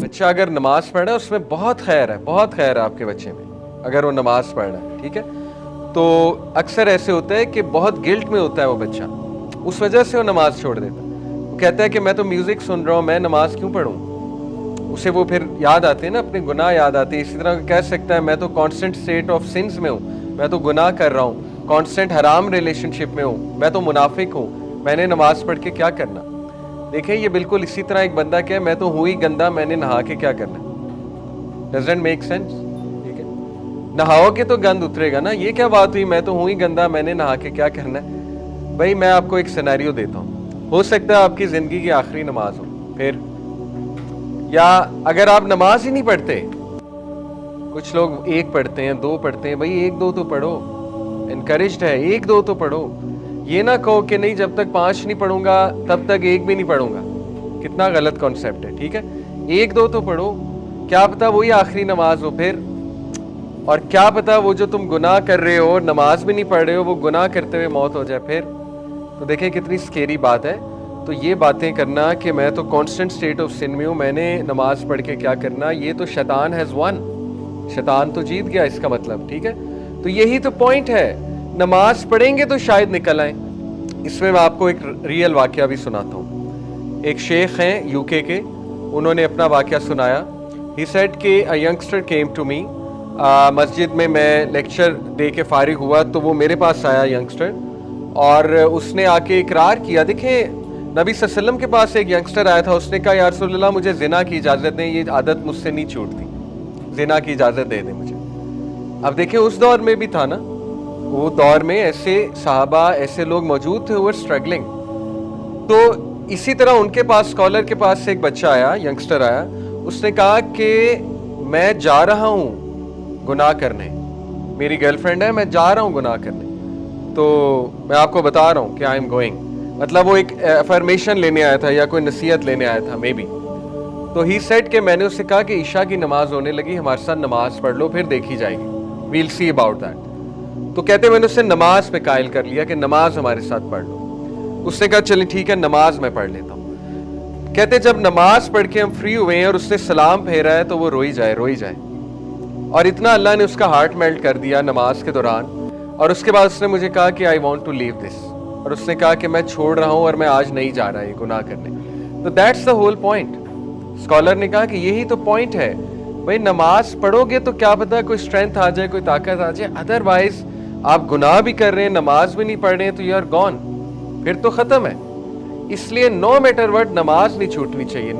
बच्चा अगर नमाज पढ़ रहा है उसमें बहुत खैर है, बहुत खैर है आपके बच्चे में, अगर वो नमाज पढ़ रहा है, ठीक है। तो अक्सर ऐसे होता है कि बहुत गिल्ट में होता है वो बच्चा, उस वजह से वो नमाज छोड़ देता है। वो कहता है कि मैं तो म्यूजिक सुन रहा हूँ, मैं नमाज क्यों पढ़ूँ। उसे वो फिर याद आते हैं ना, अपने गुनाह याद आते हैं। इसी तरह कह सकता है मैं तो कांस्टेंट स्टेट ऑफ सिंस में हूँ, मैं तो गुनाह कर रहा हूँ, कांस्टेंट हराम रिलेशनशिप में हूँ, मैं तो मुनाफिक हूँ, मैंने नमाज पढ़ के क्या करना। देखें ये बिल्कुल इसी तरह एक बंदा क्या है, मैं तो हूँ ही गंदा, मैंने नहा के क्या करना। डजंट मेक सेंस, ठीक है। नहाओगे तो गंद उतरेगा ना, ये क्या बात हुई मैं तो हूँ ही गंदा, मैंने नहा के क्या करना है। भाई मैं आपको एक सिनेरियो देता हूँ, हो सकता है आपकी जिंदगी की आखिरी नमाज हो, फिर या अगर आप नमाज ही नहीं पढ़ते, कुछ लोग एक पढ़ते हैं, दो पढ़ते हैं, भाई एक दो तो पढ़ो, इनकरेज्ड है, एक दो तो पढ़ो। ये ना कहो कि नहीं जब तक 5 नहीं पढ़ूंगा तब तक एक भी नहीं पढ़ूंगा, कितना गलत कॉन्सेप्ट है, ठीक है। एक दो तो पढ़ो, क्या पता वही आखिरी नमाज हो फिर, और क्या पता वो जो तुम गुनाह कर रहे हो, नमाज भी नहीं पढ़ रहे हो, वो गुनाह करते हुए मौत हो जाए फिर। तो देखें कितनी स्केरी बात है। तो ये बातें करना कि मैं तो कांस्टेंट स्टेट ऑफ सिन में हूँ, मैंने नमाज पढ़ के क्या करना, ये तो शैतान हैज़ वन, शैतान तो जीत गया इसका मतलब, ठीक है। तो यही तो पॉइंट है, नमाज पढ़ेंगे तो शायद निकल आए। इसमें मैं आपको एक रियल वाकया भी सुनाता हूँ। एक शेख हैं यूके के, उन्होंने अपना वाकया सुनाया। ही सेड कि a youngster came to me, मस्जिद में मैं लेक्चर दे के फारिग हुआ तो वो मेरे पास आया यंगस्टर, और उसने आके इकरार किया। देखें नबी सल्लल्लाहु अलैहि वसल्लम के पास एक यंगस्टर आया था, उसने कहा या रसूलल्लाह मुझे जिना की इजाज़त दें, ये आदत मुझसे नहीं छूटती, जिना की इजाज़त दे दें मुझे। अब देखें उस दौर में भी था ना, वो दौर में ऐसे सहाबा, ऐसे लोग मौजूद थे, वो स्ट्रगलिंग। तो इसी तरह उनके पास, स्कॉलर के पास से एक बच्चा आया, यंगस्टर आया, उसने कहा कि मैं जा रहा हूँ गुनाह करने, मेरी गर्लफ्रेंड है, मैं जा रहा हूँ गुनाह करने, तो मैं आपको बता रहा हूँ कि आई एम गोइंग। मतलब वो एक अफर्मेशन लेने आया था या कोई नसीहत लेने आया था मे बी। तो ही सेड कि मैंने उससे कहा कि ईशा की नमाज होने लगी, हमारे साथ नमाज पढ़ लो, फिर देखी जाएगी, वील सी अबाउट दैट। तो कहते मैंने उससे नमाज पे कायल कर लिया कि नमाज हमारे साथ पढ़ लो। उसने कहा चलिए ठीक है नमाज मैं पढ़ लेता हूँ। कहते जब नमाज पढ़ के हम फ्री हुए हैं और उसने सलाम फेरा है तो वो रोई जाए रोई जाए, और इतना अल्लाह ने उसका हार्ट मेल्ट कर दिया नमाज के दौरान। और उसके बाद उसने मुझे कहा कि I want to leave this, और उसने कहा कि मैं छोड़ रहा हूँ और मैं आज नहीं जा रहा ये गुनाह करने। तो that's the whole point. Scholar ने कहा कि यही तो पॉइंट है भाई, नमाज पढ़ोगे तो क्या पता कोई स्ट्रेंथ आ जाए, कोई ताकत आ जाए, अदरवाइज आप गुनाह भी कर रहे हैं, नमाज भी नहीं पढ़ रहे हैं, तो यू आर गॉन, फिर तो खत्म है। इसलिए नो मैटर व्हाट नमाज नहीं छूटनी चाहिए।